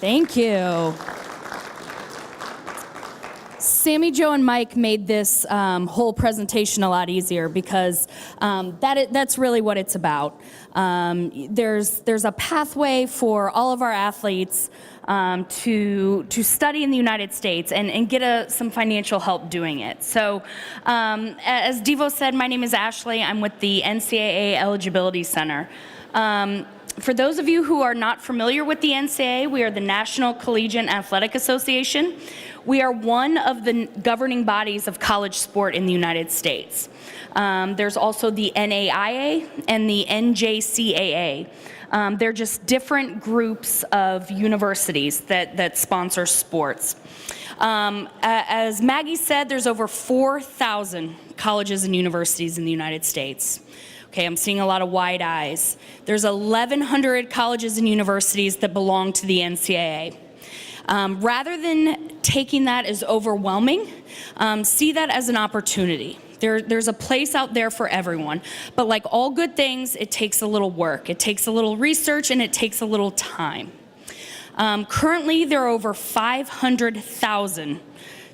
Thank you. Sammy, Joe, and Mike made this whole presentation a lot easier because that's really what it's about. There's a pathway for all of our athletes to study in the United States and get some financial help doing it. So as Devo said, my name is Ashley. I'm with the NCAA Eligibility Center. For those of you who are not familiar with the NCAA, we are the National Collegiate Athletic Association. We are one of the governing bodies of college sport in the United States. There's also the NAIA and the NJCAA. They're just different groups of universities that sponsor sports. As Maggie said, there's over 4,000 colleges and universities in the United States. Okay, I'm seeing a lot of wide eyes. There's 1,100 colleges and universities that belong to the NCAA. Rather than taking that as overwhelming, see that as an opportunity. There's a place out there for everyone, but like all good things, it takes a little work, it takes a little research, and it takes a little time. Currently, there are over 500,000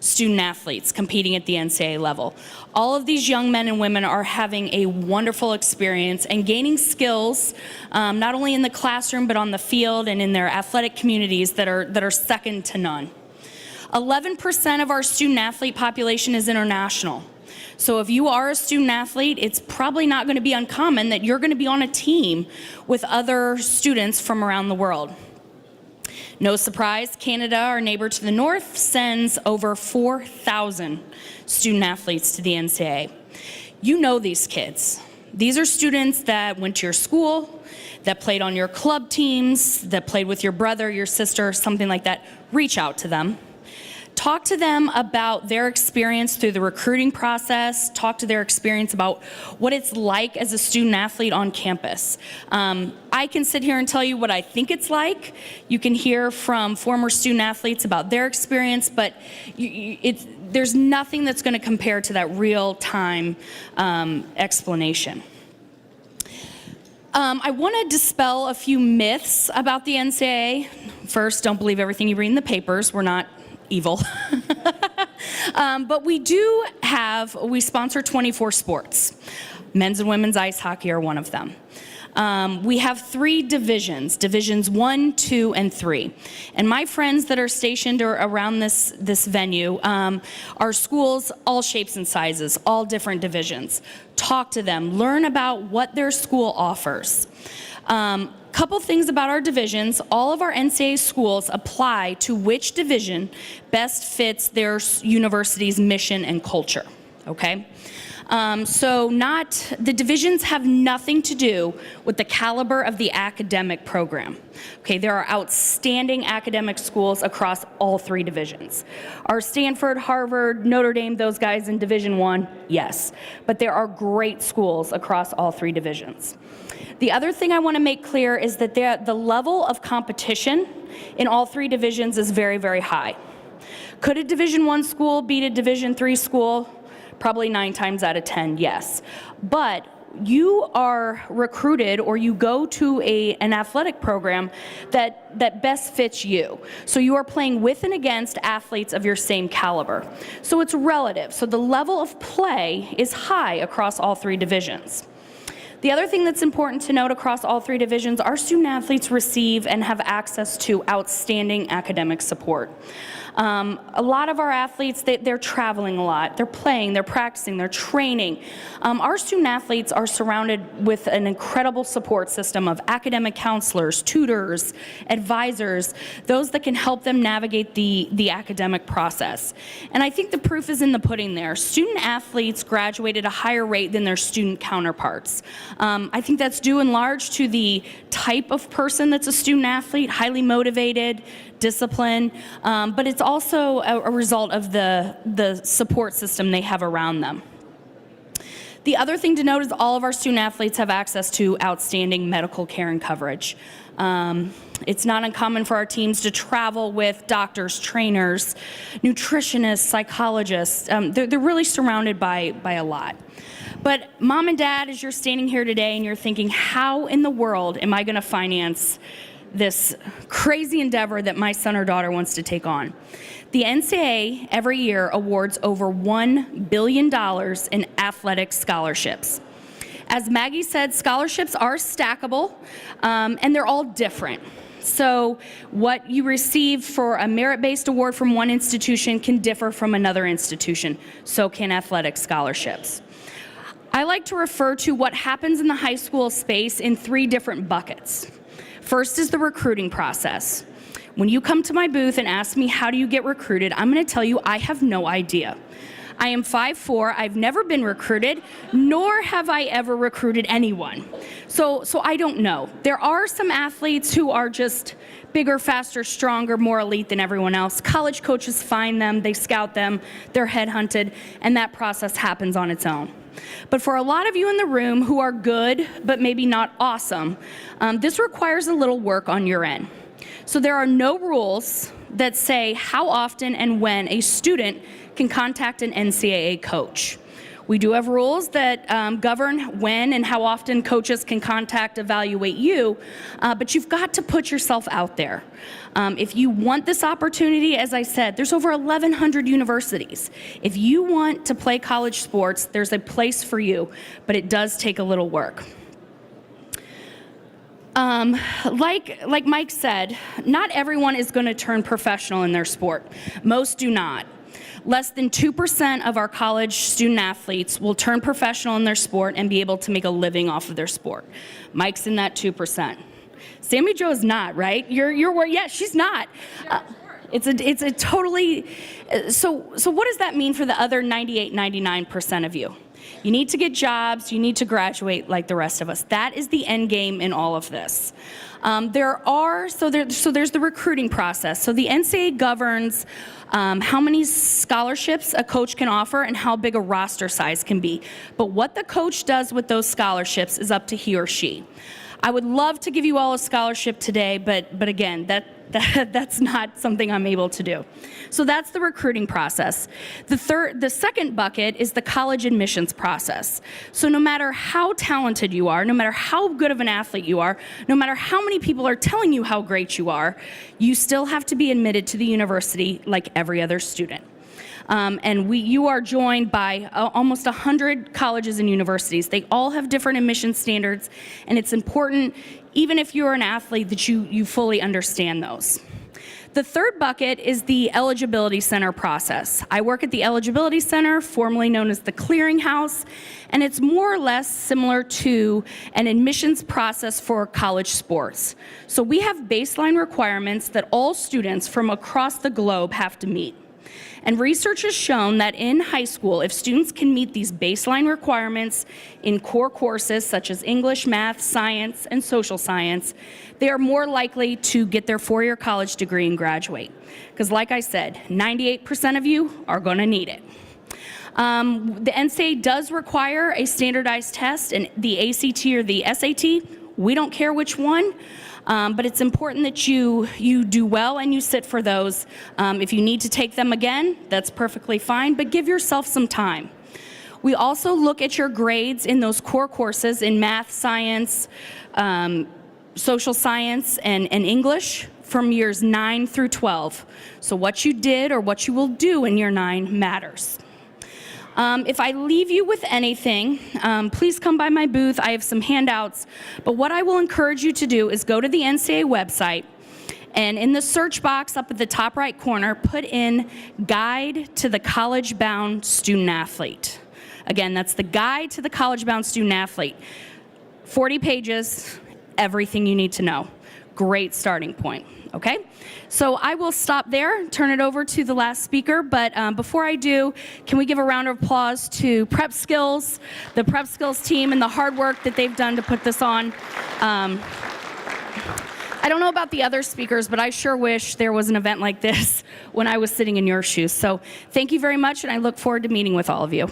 student athletes competing at the NCAA level. All of these young men and women are having a wonderful experience and gaining skills, not only in the classroom, but on the field and in their athletic communities that are second to none. 11% of our student athlete population is international. So if you are a student athlete, it's probably not going to be uncommon that you're going to be on a team with other students from around the world. No surprise, Canada, our neighbor to the north, sends over 4,000 student athletes to the NCAA. You know these kids. These are students that went to your school, that played on your club teams, that played with your brother, your sister, something like that. Reach out to them. Talk to them about their experience through the recruiting process. Talk to their experience about what it's like as a student athlete on campus. I can sit here and tell you what I think it's like. You can hear from former student athletes about their experience, but there's nothing that's going to compare to that real-time explanation. I want to dispel a few myths about the NCAA. First, don't believe everything you read in the papers. We're not evil. But we sponsor 24 sports. Men's and women's ice hockey are one of them. We have 3 divisions, divisions 1, 2, and 3. And my friends that are stationed around this venue are schools, all shapes and sizes, all different divisions. Talk to them, learn about what their school offers. Couple things about our divisions. All of our NCAA schools apply to which division best fits their university's mission and culture, okay? The divisions have nothing to do with the caliber of the academic program. Okay, there are outstanding academic schools across all 3 divisions. Are Stanford, Harvard, Notre Dame, those guys in Division I? Yes, but there are great schools across all 3 divisions. The other thing I want to make clear is that the level of competition in all 3 divisions is very, very high. Could a Division I school beat a Division III school? Probably 9 times out of 10, yes. But you are recruited or you go to an athletic program that best fits you. So you are playing with and against athletes of your same caliber. So it's relative. So the level of play is high across all 3 divisions. The other thing that's important to note across all 3 divisions, our student athletes receive and have access to outstanding academic support. A lot of our athletes, they're traveling a lot. They're playing, they're practicing, they're training. Our student athletes are surrounded with an incredible support system of academic counselors, tutors, advisors, those that can help them navigate the academic process. And I think the proof is in the pudding there. Student athletes graduate at a higher rate than their student counterparts. I think that's due in large to the type of person that's a student athlete, highly motivated, disciplined, but it's also a result of the support system they have around them. The other thing to note is all of our student athletes have access to outstanding medical care and coverage. It's not uncommon for our teams to travel with doctors, trainers, nutritionists, psychologists. They're really surrounded by a lot. But mom and dad, as you're standing here today and you're thinking, how in the world am I going to finance this crazy endeavor that my son or daughter wants to take on. The NCAA every year awards over $1 billion in athletic scholarships. As Maggie said, scholarships are stackable, and they're all different. So what you receive for a merit-based award from one institution can differ from another institution. So can athletic scholarships. I like to refer to what happens in the high school space in 3 different buckets. First is the recruiting process. When you come to my booth and ask me how do you get recruited, I'm going to tell you I have no idea. I am 5'4", I've never been recruited, nor have I ever recruited anyone. So I don't know. There are some athletes who are just bigger, faster, stronger, more elite than everyone else. College coaches find them, they scout them, they're headhunted, and that process happens on its own. But for a lot of you in the room who are good, but maybe not awesome, this requires a little work on your end. So there are no rules that say how often and when a student can contact an NCAA coach. We do have rules that govern when and how often coaches can evaluate you, but you've got to put yourself out there. If you want this opportunity, as I said, there's over 1,100 universities. If you want to play college sports, there's a place for you, but it does take a little work. Like Mike said, not everyone is going to turn professional in their sport. Most do not. Less than 2% of our college student athletes will turn professional in their sport and be able to make a living off of their sport. Mike's in that 2%. Sammy Jo is not, right? Yeah, she's not. It's a totally, so what does that mean for the other 98, 99% of you? You need to get jobs, you need to graduate like the rest of us. That is the end game in all of this. There's the recruiting process. So the NCAA governs how many scholarships a coach can offer and how big a roster size can be. But what the coach does with those scholarships is up to he or she. I would love to give you all a scholarship today, but again, that's not something I'm able to do. So that's the recruiting process. The second bucket is the college admissions process. So no matter how talented you are, no matter how good of an athlete you are, no matter how many people are telling you how great you are, you still have to be admitted to the university like every other student. You are joined by almost 100 colleges and universities. They all have different admission standards, and it's important, even if you're an athlete, that you fully understand those. The third bucket is the eligibility center process. I work at the eligibility center, formerly known as the clearinghouse, and it's more or less similar to an admissions process for college sports. So we have baseline requirements that all students from across the globe have to meet. And research has shown that in high school, if students can meet these baseline requirements in core courses such as English, math, science, and social science, they are more likely to get their four-year college degree and graduate. Because like I said, 98% of you are going to need it. The NCAA does require a standardized test, and the ACT or the SAT, we don't care which one. But it's important that you do well and you sit for those. If you need to take them again, that's perfectly fine, but give yourself some time. We also look at your grades in those core courses in math, science, social science, and English from years 9 through 12. So what you did or what you will do in year 9 matters. If I leave you with anything, please come by my booth. I have some handouts. But what I will encourage you to do is go to the NCAA website, and in the search box up at the top right corner, put in Guide to the College-Bound Student Athlete. Again, that's the Guide to the College-Bound Student Athlete. 40 pages, everything you need to know. Great starting point. Okay, so I will stop there, turn it over to the last speaker, but before I do, can we give a round of applause to Prep Skills, the Prep Skills team, and the hard work that they've done to put this on. I don't know about the other speakers, but I sure wish there was an event like this when I was sitting in your shoes. So thank you very much, and I look forward to meeting with all of you.